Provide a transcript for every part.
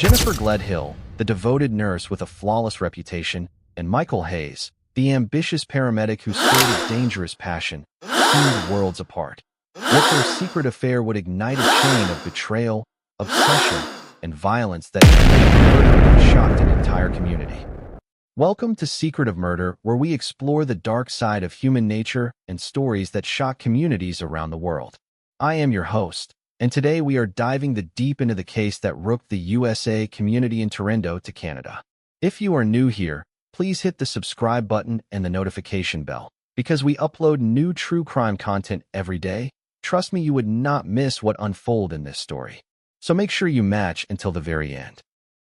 Jennifer Gledhill, the devoted nurse with a flawless reputation, and Michael Hayes, the ambitious paramedic who stood a dangerous passion, seemed worlds apart. Yet their secret affair would ignite a chain of betrayal, obsession, and violence that murdered and shocked an entire community. Welcome to Secret of Murder, where we explore the dark side of human nature and stories that shock communities around the world. I am your host, and today we are diving deep into the case that rooked the USA community in Toronto to Canada. If you are new here, please hit the subscribe button and the notification bell, because we upload new true crime content every day. Trust me, you would not miss what unfolds in this story. So make sure you match until the very end.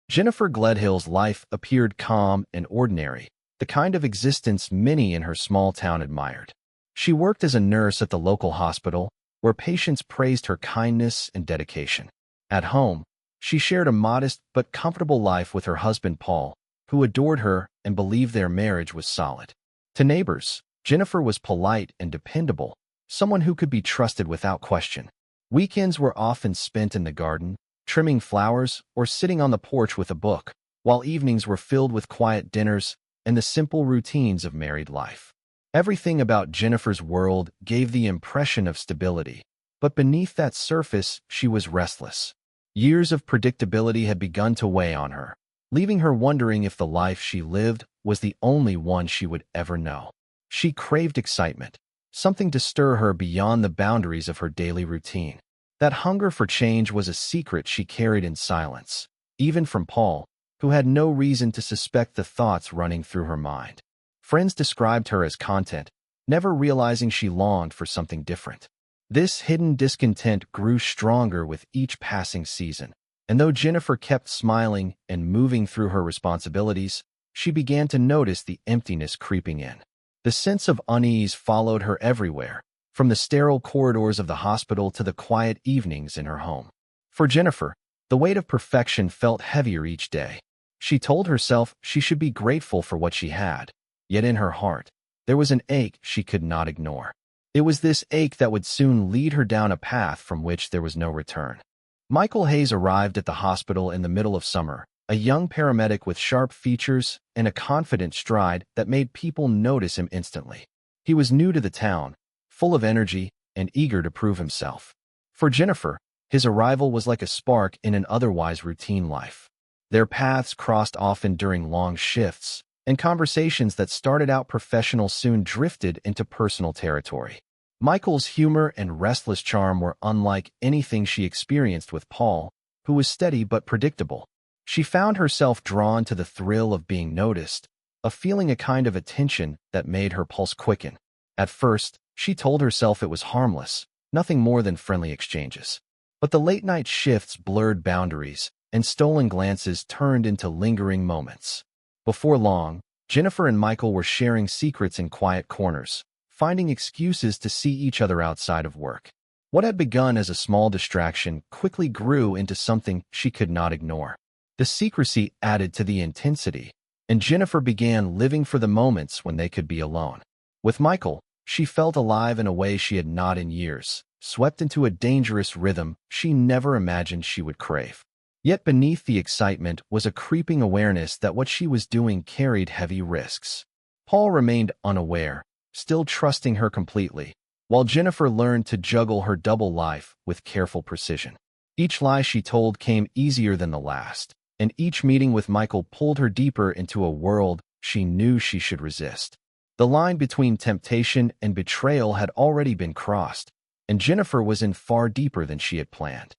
Jennifer Gledhill's life appeared calm and ordinary, the kind of existence many in her small town admired. She worked as a nurse at the local hospital, where patients praised her kindness and dedication. At home, she shared a modest but comfortable life with her husband Paul, who adored her and believed their marriage was solid. To neighbors, Jennifer was polite and dependable, someone who could be trusted without question. Weekends were often spent in the garden, trimming flowers or sitting on the porch with a book, while evenings were filled with quiet dinners and the simple routines of married life. Everything about Jennifer's world gave the impression of stability, but beneath that surface, she was restless. Years of predictability had begun to weigh on her, leaving her wondering if the life she lived was the only one she would ever know. She craved excitement, something to stir her beyond the boundaries of her daily routine. That hunger for change was a secret she carried in silence, even from Paul, who had no reason to suspect the thoughts running through her mind. Friends described her as content, never realizing she longed for something different. This hidden discontent grew stronger with each passing season, and though Jennifer kept smiling and moving through her responsibilities, she began to notice the emptiness creeping in. The sense of unease followed her everywhere, from the sterile corridors of the hospital to the quiet evenings in her home. For Jennifer, the weight of perfection felt heavier each day. She told herself she should be grateful for what she had, yet in her heart, there was an ache she could not ignore. It was this ache that would soon lead her down a path from which there was no return. Michael Hayes arrived at the hospital in the middle of summer, a young paramedic with sharp features and a confident stride that made people notice him instantly. He was new to the town, full of energy and eager to prove himself. For Jennifer, his arrival was like a spark in an otherwise routine life. Their paths crossed often during long shifts, and conversations that started out professional soon drifted into personal territory. Michael's humor and restless charm were unlike anything she experienced with Paul, who was steady but predictable. She found herself drawn to the thrill of being noticed, of feeling a kind of attention that made her pulse quicken. At first, she told herself it was harmless, nothing more than friendly exchanges. But the late-night shifts blurred boundaries, and stolen glances turned into lingering moments. Before long, Jennifer and Michael were sharing secrets in quiet corners, finding excuses to see each other outside of work. What had begun as a small distraction quickly grew into something she could not ignore. The secrecy added to the intensity, and Jennifer began living for the moments when they could be alone. With Michael, she felt alive in a way she had not in years, swept into a dangerous rhythm she never imagined she would crave. Yet beneath the excitement was a creeping awareness that what she was doing carried heavy risks. Paul remained unaware, still trusting her completely, while Jennifer learned to juggle her double life with careful precision. Each lie she told came easier than the last, and each meeting with Michael pulled her deeper into a world she knew she should resist. The line between temptation and betrayal had already been crossed, and Jennifer was in far deeper than she had planned.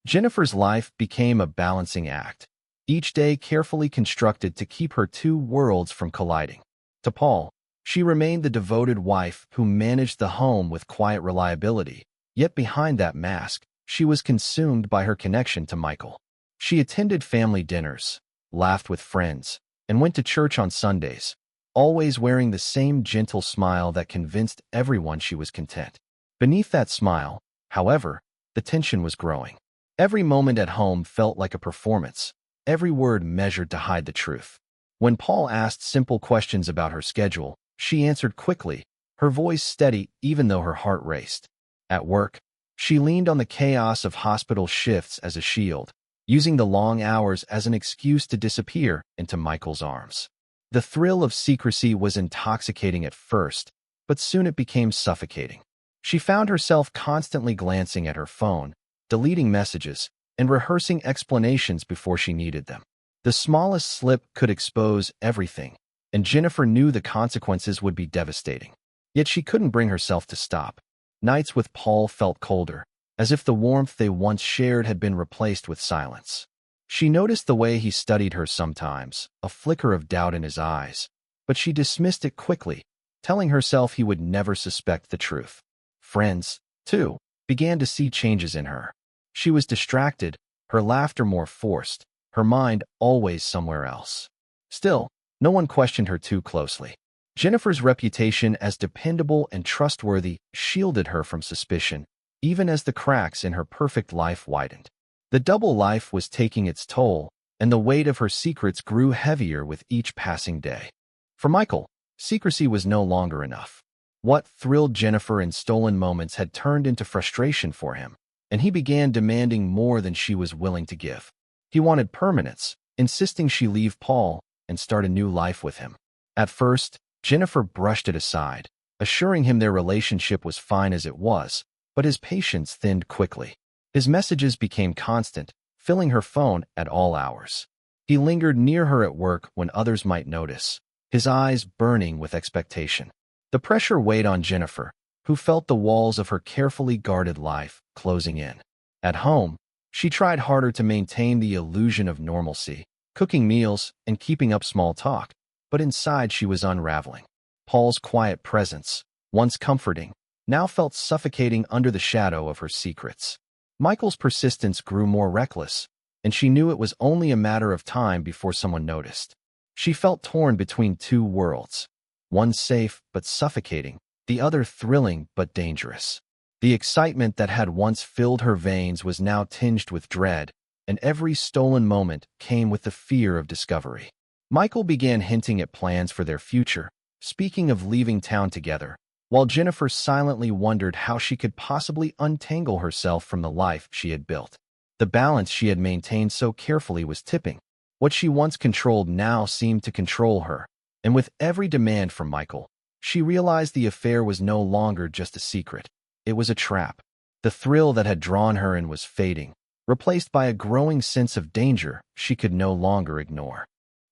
Jennifer's life became a balancing act, each day carefully constructed to keep her two worlds from colliding. To Paul, she remained the devoted wife who managed the home with quiet reliability, yet behind that mask, she was consumed by her connection to Michael. She attended family dinners, laughed with friends, and went to church on Sundays, always wearing the same gentle smile that convinced everyone she was content. Beneath that smile, however, the tension was growing. Every moment at home felt like a performance, every word measured to hide the truth. When Paul asked simple questions about her schedule, she answered quickly, her voice steady even though her heart raced. At work, she leaned on the chaos of hospital shifts as a shield, using the long hours as an excuse to disappear into Michael's arms. The thrill of secrecy was intoxicating at first, but soon it became suffocating. She found herself constantly glancing at her phone, deleting messages, and rehearsing explanations before she needed them. The smallest slip could expose everything, and Jennifer knew the consequences would be devastating. Yet she couldn't bring herself to stop. Nights with Paul felt colder, as if the warmth they once shared had been replaced with silence. She noticed the way he studied her sometimes, a flicker of doubt in his eyes, but she dismissed it quickly, telling herself he would never suspect the truth. Friends, too, began to see changes in her. She was distracted, her laughter more forced, her mind always somewhere else. Still, no one questioned her too closely. Jennifer's reputation as dependable and trustworthy shielded her from suspicion, even as the cracks in her perfect life widened. The double life was taking its toll, and the weight of her secrets grew heavier with each passing day. For Michael, secrecy was no longer enough. What thrilled Jennifer in stolen moments had turned into frustration for him, and he began demanding more than she was willing to give. He wanted permanence, insisting she leave Paul and start a new life with him. At first, Jennifer brushed it aside, assuring him their relationship was fine as it was, but his patience thinned quickly. His messages became constant, filling her phone at all hours. He lingered near her at work when others might notice, his eyes burning with expectation. The pressure weighed on Jennifer, who felt the walls of her carefully guarded life closing in. At home, she tried harder to maintain the illusion of normalcy, cooking meals and keeping up small talk, but inside she was unraveling. Paul's quiet presence, once comforting, now felt suffocating under the shadow of her secrets. Michael's persistence grew more reckless, and she knew it was only a matter of time before someone noticed. She felt torn between two worlds, one safe but suffocating, the other thrilling but dangerous. The excitement that had once filled her veins was now tinged with dread, and every stolen moment came with the fear of discovery. Michael began hinting at plans for their future, speaking of leaving town together, while Jennifer silently wondered how she could possibly untangle herself from the life she had built. The balance she had maintained so carefully was tipping. What she once controlled now seemed to control her, and with every demand from Michael, she realized the affair was no longer just a secret. It was a trap. The thrill that had drawn her in was fading, replaced by a growing sense of danger she could no longer ignore.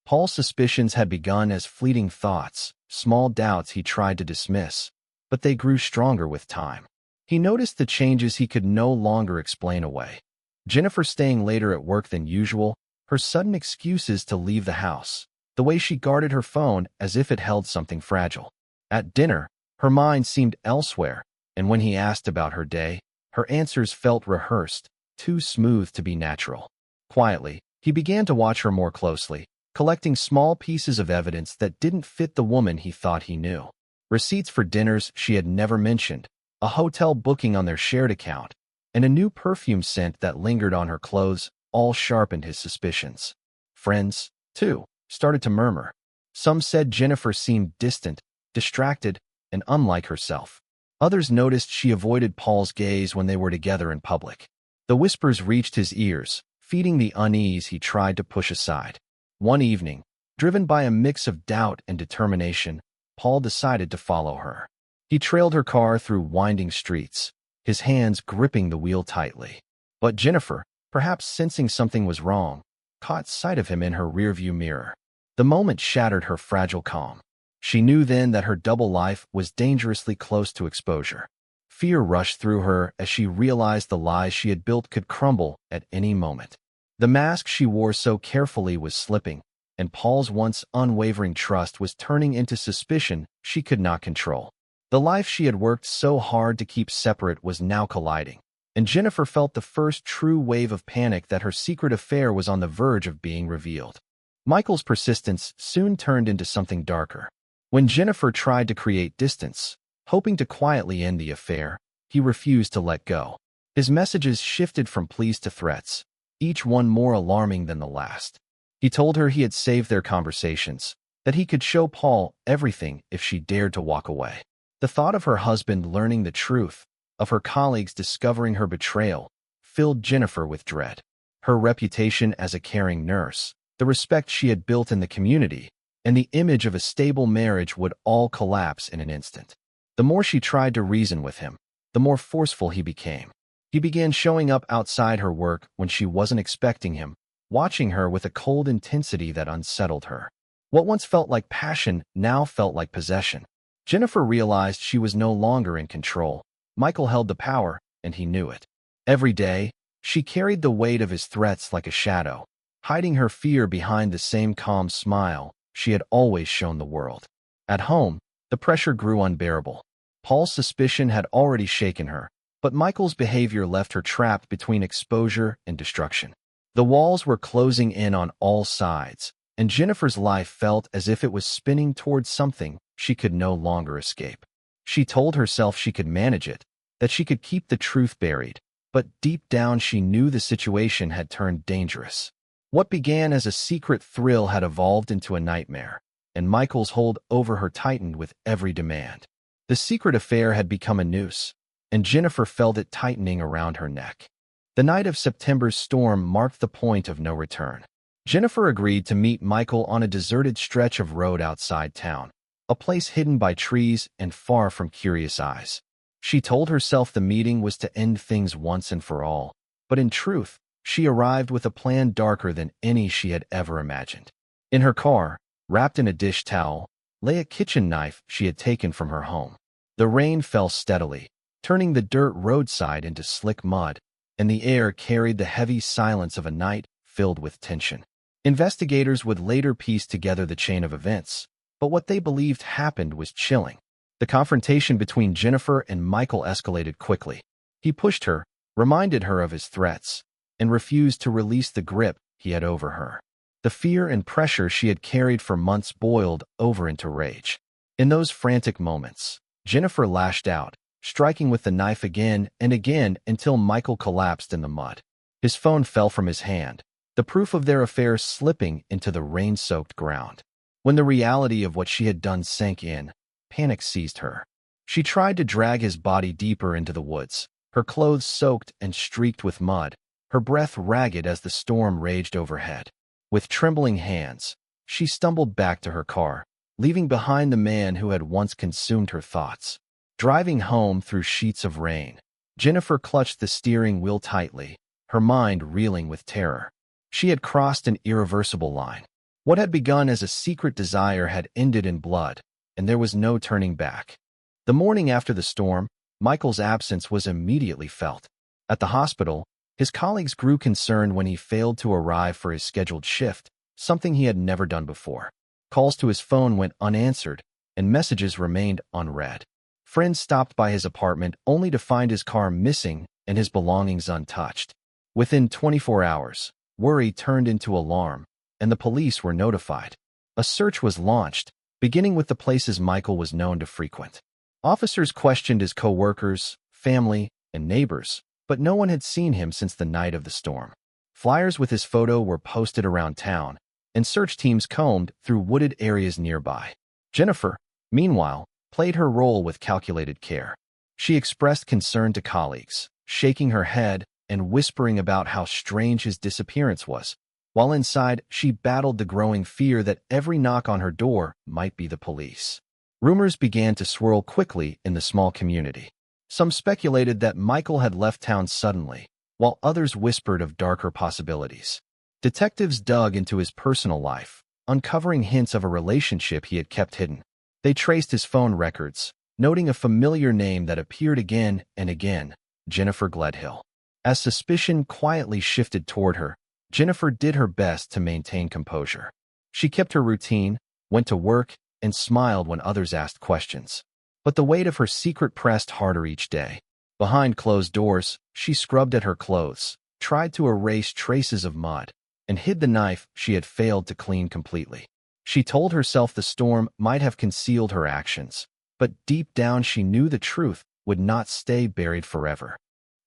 Paul's suspicions had begun as fleeting thoughts, small doubts he tried to dismiss, but they grew stronger with time. He noticed the changes he could no longer explain away. Jennifer staying later at work than usual, her sudden excuses to leave the house, the way she guarded her phone as if it held something fragile. At dinner, her mind seemed elsewhere, and when he asked about her day, her answers felt rehearsed, too smooth to be natural. Quietly, he began to watch her more closely, collecting small pieces of evidence that didn't fit the woman he thought he knew. Receipts for dinners she had never mentioned, a hotel booking on their shared account, and a new perfume scent that lingered on her clothes all sharpened his suspicions. Friends, too, started to murmur. Some said Jennifer seemed distant, distracted, and unlike herself. Others noticed she avoided Paul's gaze when they were together in public. The whispers reached his ears, feeding the unease he tried to push aside. One evening, driven by a mix of doubt and determination, Paul decided to follow her. He trailed her car through winding streets, his hands gripping the wheel tightly. But Jennifer, perhaps sensing something was wrong, caught sight of him in her rearview mirror. The moment shattered her fragile calm. She knew then that her double life was dangerously close to exposure. Fear rushed through her as she realized the lies she had built could crumble at any moment. The mask she wore so carefully was slipping, and Paul's once unwavering trust was turning into suspicion she could not control. The life she had worked so hard to keep separate was now colliding, and Jennifer felt the first true wave of panic that her secret affair was on the verge of being revealed. Michael's persistence soon turned into something darker. When Jennifer tried to create distance, hoping to quietly end the affair, he refused to let go. His messages shifted from pleas to threats, each one more alarming than the last. He told her he had saved their conversations, that he could show Paul everything if she dared to walk away. The thought of her husband learning the truth, of her colleagues discovering her betrayal, filled Jennifer with dread. Her reputation as a caring nurse, the respect she had built in the community, and the image of a stable marriage would all collapse in an instant. The more she tried to reason with him, the more forceful he became. He began showing up outside her work when she wasn't expecting him, watching her with a cold intensity that unsettled her. What once felt like passion now felt like possession. Jennifer realized she was no longer in control. Michael held the power, and he knew it. Every day, she carried the weight of his threats like a shadow, hiding her fear behind the same calm smile she had always shown the world. At home, the pressure grew unbearable. Paul's suspicion had already shaken her, but Michael's behavior left her trapped between exposure and destruction. The walls were closing in on all sides, and Jennifer's life felt as if it was spinning towards something she could no longer escape. She told herself she could manage it, that she could keep the truth buried, but deep down she knew the situation had turned dangerous. What began as a secret thrill had evolved into a nightmare, and Michael's hold over her tightened with every demand. The secret affair had become a noose, and Jennifer felt it tightening around her neck. The night of September's storm marked the point of no return. Jennifer agreed to meet Michael on a deserted stretch of road outside town, a place hidden by trees and far from curious eyes. She told herself the meeting was to end things once and for all, but in truth, she arrived with a plan darker than any she had ever imagined. In her car, wrapped in a dish towel, lay a kitchen knife she had taken from her home. The rain fell steadily, turning the dirt roadside into slick mud, and the air carried the heavy silence of a night filled with tension. Investigators would later piece together the chain of events, but what they believed happened was chilling. The confrontation between Jennifer and Michael escalated quickly. He pushed her, reminded her of his threats, and refused to release the grip he had over her. The fear and pressure she had carried for months boiled over into rage. In those frantic moments, Jennifer lashed out, striking with the knife again and again until Michael collapsed in the mud. His phone fell from his hand, the proof of their affair slipping into the rain-soaked ground. When the reality of what she had done sank in, panic seized her. She tried to drag his body deeper into the woods, her clothes soaked and streaked with mud, her breath ragged as the storm raged overhead. With trembling hands, she stumbled back to her car, leaving behind the man who had once consumed her thoughts. Driving home through sheets of rain, Jennifer clutched the steering wheel tightly, her mind reeling with terror. She had crossed an irreversible line. What had begun as a secret desire had ended in blood, and there was no turning back. The morning after the storm, Michael's absence was immediately felt. At the hospital, his colleagues grew concerned when he failed to arrive for his scheduled shift, something he had never done before. Calls to his phone went unanswered, and messages remained unread. Friends stopped by his apartment only to find his car missing and his belongings untouched. Within 24 hours, worry turned into alarm, and the police were notified. A search was launched, beginning with the places Michael was known to frequent. Officers questioned his co-workers, family, and neighbors, but no one had seen him since the night of the storm. Flyers with his photo were posted around town, and search teams combed through wooded areas nearby. Jennifer, meanwhile, played her role with calculated care. She expressed concern to colleagues, shaking her head and whispering about how strange his disappearance was, while inside she battled the growing fear that every knock on her door might be the police. Rumors began to swirl quickly in the small community. Some speculated that Michael had left town suddenly, while others whispered of darker possibilities. Detectives dug into his personal life, uncovering hints of a relationship he had kept hidden. They traced his phone records, noting a familiar name that appeared again and again, Jennifer Gledhill. As suspicion quietly shifted toward her, Jennifer did her best to maintain composure. She kept her routine, went to work, and smiled when others asked questions. But the weight of her secret pressed harder each day. Behind closed doors, she scrubbed at her clothes, tried to erase traces of mud, and hid the knife she had failed to clean completely. She told herself the storm might have concealed her actions, but deep down she knew the truth would not stay buried forever.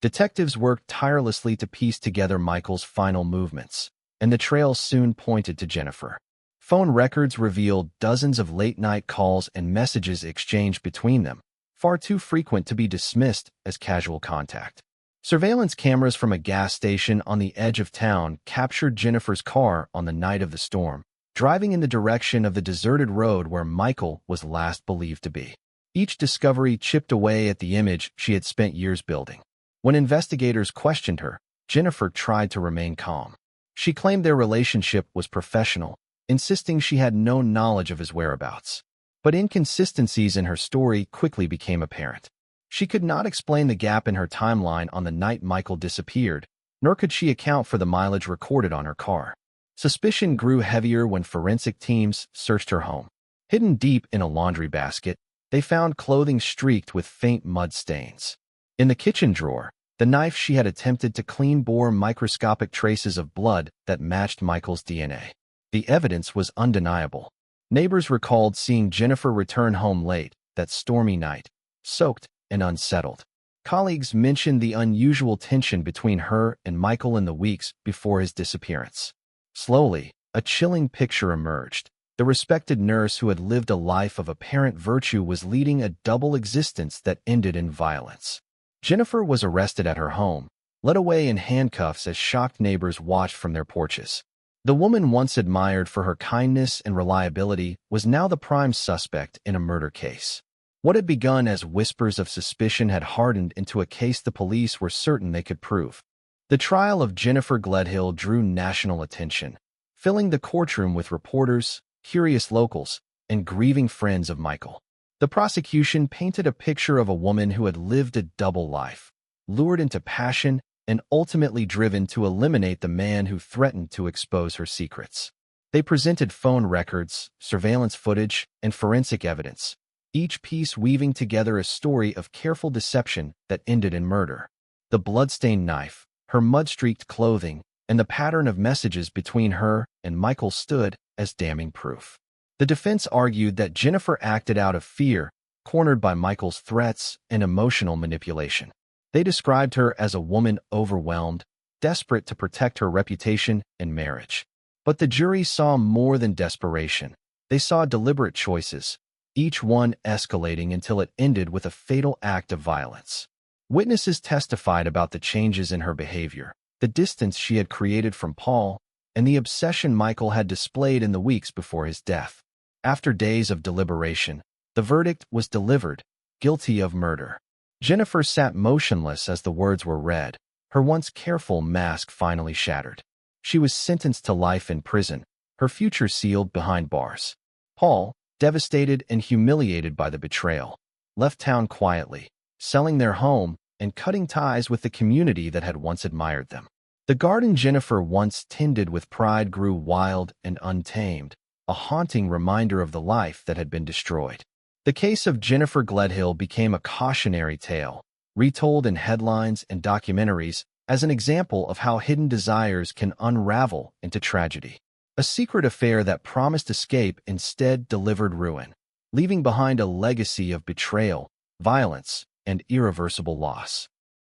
Detectives worked tirelessly to piece together Michael's final movements, and the trail soon pointed to Jennifer. Phone records revealed dozens of late-night calls and messages exchanged between them, far too frequent to be dismissed as casual contact. Surveillance cameras from a gas station on the edge of town captured Jennifer's car on the night of the storm, driving in the direction of the deserted road where Michael was last believed to be. Each discovery chipped away at the image she had spent years building. When investigators questioned her, Jennifer tried to remain calm. She claimed their relationship was professional, insisting she had no knowledge of his whereabouts. But inconsistencies in her story quickly became apparent. She could not explain the gap in her timeline on the night Michael disappeared, nor could she account for the mileage recorded on her car. Suspicion grew heavier when forensic teams searched her home. Hidden deep in a laundry basket, they found clothing streaked with faint mud stains. In the kitchen drawer, the knife she had attempted to clean bore microscopic traces of blood that matched Michael's DNA. The evidence was undeniable. Neighbors recalled seeing Jennifer return home late that stormy night, soaked and unsettled. Colleagues mentioned the unusual tension between her and Michael in the weeks before his disappearance. Slowly, a chilling picture emerged. The respected nurse who had lived a life of apparent virtue was leading a double existence that ended in violence. Jennifer was arrested at her home, led away in handcuffs as shocked neighbors watched from their porches. The woman once admired for her kindness and reliability was now the prime suspect in a murder case. What had begun as whispers of suspicion had hardened into a case the police were certain they could prove. The trial of Jennifer Gledhill drew national attention, filling the courtroom with reporters, curious locals, and grieving friends of Michael. The prosecution painted a picture of a woman who had lived a double life, lured into passion and ultimately driven to eliminate the man who threatened to expose her secrets. They presented phone records, surveillance footage, and forensic evidence, each piece weaving together a story of careful deception that ended in murder. The bloodstained knife, her mud-streaked clothing, and the pattern of messages between her and Michael stood as damning proof. The defense argued that Jennifer acted out of fear, cornered by Michael's threats and emotional manipulation. They described her as a woman overwhelmed, desperate to protect her reputation and marriage. But the jury saw more than desperation. They saw deliberate choices, each one escalating until it ended with a fatal act of violence. Witnesses testified about the changes in her behavior, the distance she had created from Paul, and the obsession Michael had displayed in the weeks before his death. After days of deliberation, the verdict was delivered, guilty of murder. Jennifer sat motionless as the words were read, her once careful mask finally shattered. She was sentenced to life in prison, her future sealed behind bars. Paul, devastated and humiliated by the betrayal, left town quietly, selling their home and cutting ties with the community that had once admired them. The garden Jennifer once tended with pride grew wild and untamed, a haunting reminder of the life that had been destroyed. The case of Jennifer Gledhill became a cautionary tale, retold in headlines and documentaries as an example of how hidden desires can unravel into tragedy. A secret affair that promised escape instead delivered ruin, leaving behind a legacy of betrayal, violence, and irreversible loss.